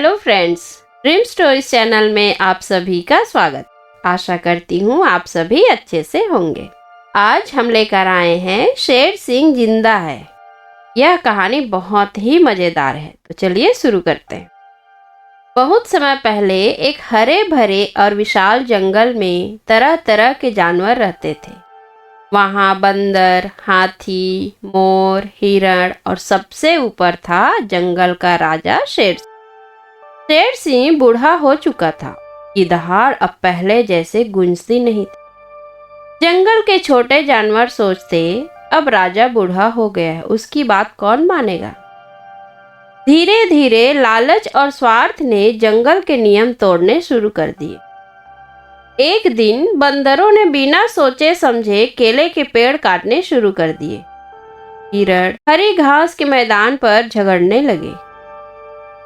Hello friends, dream stories channel में आप सभी का स्वागत। आशा करती हूँ आप सभी अच्छे से होंगे। आज हम लेकर आए हैं शेर सिंह जिंदा है। यह कहानी बहुत ही मजेदार है, तो चलिए शुरू करते हैं। बहुत समय पहले एक हरे भरे और विशाल जंगल में तरह तरह के जानवर रहते थे। वहाँ बंदर, हाथी, मोर, हिरण और सबसे ऊपर था जंगल का राजा शेर। शेर सिंह बूढ़ा हो चुका था कि दहाड़ अब पहले जैसे गूंजती नहीं थी। जंगल के छोटे जानवर सोचते, अब राजा बूढ़ा हो गया है, उसकी बात कौन मानेगा। धीरे धीरे लालच और स्वार्थ ने जंगल के नियम तोड़ने शुरू कर दिए। एक दिन बंदरों ने बिना सोचे समझे केले के पेड़ काटने शुरू कर दिए। हिरण हरी घास के मैदान पर झगड़ने लगे।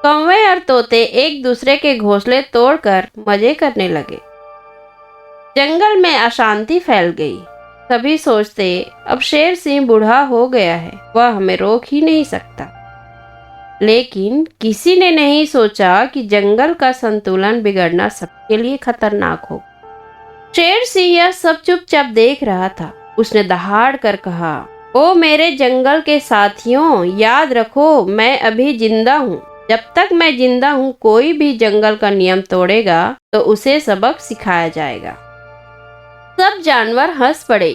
कौवे और तोते एक दूसरे के घोंसले तोड़कर मजे करने लगे। जंगल में अशांति फैल गई। सभी सोचते, अब शेर सिंह बूढ़ा हो गया है, वह हमें रोक ही नहीं सकता। लेकिन किसी ने नहीं सोचा कि जंगल का संतुलन बिगड़ना सबके लिए खतरनाक हो। शेर सिंह यह सब चुपचाप देख रहा था। उसने दहाड़ कर कहा, ओ मेरे जंगल के साथियों, याद रखो मैं अभी जिंदा हूँ। जब तक मैं जिंदा हूँ कोई भी जंगल का नियम तोड़ेगा तो उसे सबक सिखाया जाएगा। सब जानवर हंस पड़े।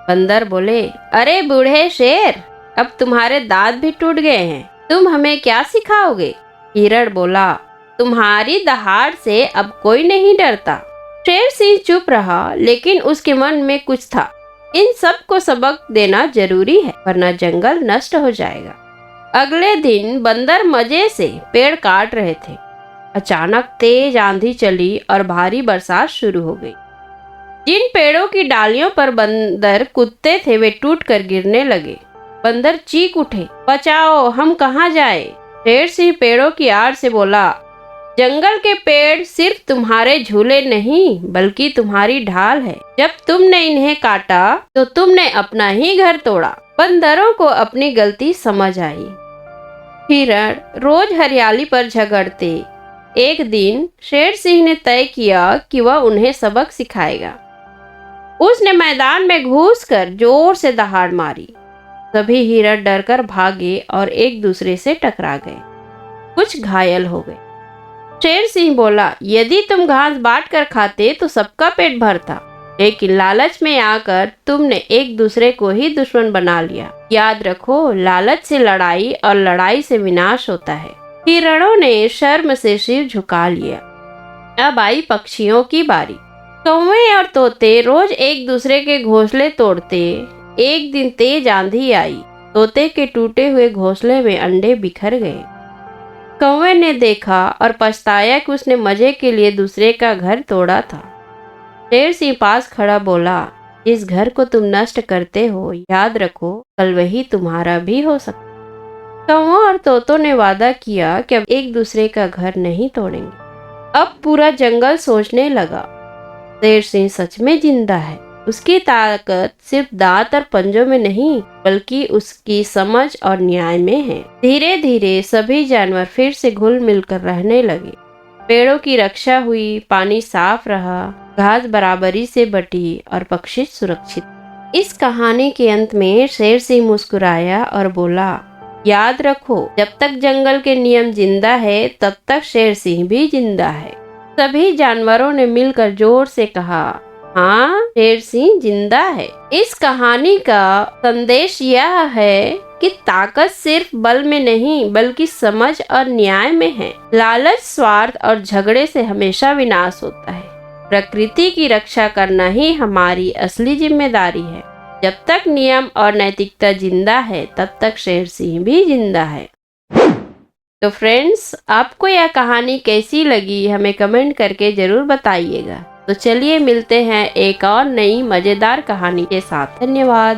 बंदर बोले, अरे बूढ़े शेर, अब तुम्हारे दांत भी टूट गए हैं, तुम हमें क्या सिखाओगे। हिरण बोला, तुम्हारी दहाड़ से अब कोई नहीं डरता। शेर सिंह चुप रहा, लेकिन उसके मन में कुछ था। इन सब को सबक देना जरूरी है, वरना जंगल नष्ट हो जाएगा। अगले दिन बंदर मजे से पेड़ काट रहे थे। अचानक तेज आंधी चली और भारी बरसात शुरू हो गई। जिन पेड़ों की डालियों पर बंदर कूदते थे वे टूटकर गिरने लगे। बंदर चीख उठे, बचाओ, हम कहाँ जाए। शेर सिंह पेड़ों की आड़ से बोला, जंगल के पेड़ सिर्फ तुम्हारे झूले नहीं बल्कि तुम्हारी ढाल है। जब तुमने इन्हें काटा तो तुमने अपना ही घर तोड़ा। बंदरों को अपनी गलती समझ आई। हिरण रोज हरियाली पर झगड़ते। एक दिन शेर सिंह ने तय किया कि वह उन्हें सबक सिखाएगा। उसने मैदान में घुसकर जोर से दहाड़ मारी। सभी हिरण डरकर भागे और एक दूसरे से टकरा गए। कुछ घायल हो गए। शेर सिंह बोला, यदि तुम घास बांट कर खाते तो सबका पेट भरता, लेकिन लालच में आकर तुमने एक दूसरे को ही दुश्मन बना लिया। याद रखो, लालच से लड़ाई और लड़ाई से विनाश होता है। हिरणों ने शर्म से सिर झुका लिया। अब आई पक्षियों की बारी। कौवे और तोते रोज एक दूसरे के घोंसले तोड़ते। एक दिन तेज आंधी आई। तोते के टूटे हुए घोंसले में अंडे बिखर गए। कौवे ने देखा और पछताया कि उसने मजे के लिए दूसरे का घर तोड़ा था। शेर सिंह पास खड़ा बोला, जिस घर को तुम नष्ट करते हो, याद रखो कल वही तुम्हारा भी हो सकता। कौवों और तोतों ने वादा किया कि अब एक दूसरे का घर नहीं तोड़ेंगे। अब पूरा जंगल सोचने लगा, शेर सिंह सच में जिंदा है। उसकी ताकत सिर्फ दांत और पंजों में नहीं बल्कि उसकी समझ और न्याय में है। धीरे धीरे सभी जानवर फिर से घुल मिलकर रहने लगे। पेड़ों की रक्षा हुई, पानी साफ रहा, घास बराबरी से बटी और पक्षी सुरक्षित। इस कहानी के अंत में शेर सिंह मुस्कुराया और बोला, याद रखो जब तक जंगल के नियम जिंदा है तब तक शेर सिंह भी जिंदा है। सभी जानवरों ने मिलकर जोर से कहा, हाँ, शेर सिंह जिंदा है। इस कहानी का संदेश यह है कि ताकत सिर्फ बल में नहीं बल्कि समझ और न्याय में है। लालच, स्वार्थ और झगड़े से हमेशा विनाश होता है। प्रकृति की रक्षा करना ही हमारी असली जिम्मेदारी है। जब तक नियम और नैतिकता जिंदा है तब तक शेर सिंह भी जिंदा है। तो फ्रेंड्स, आपको यह कहानी कैसी लगी हमें कमेंट करके जरूर बताइएगा। तो चलिए मिलते हैं एक और नई मजेदार कहानी के साथ। धन्यवाद।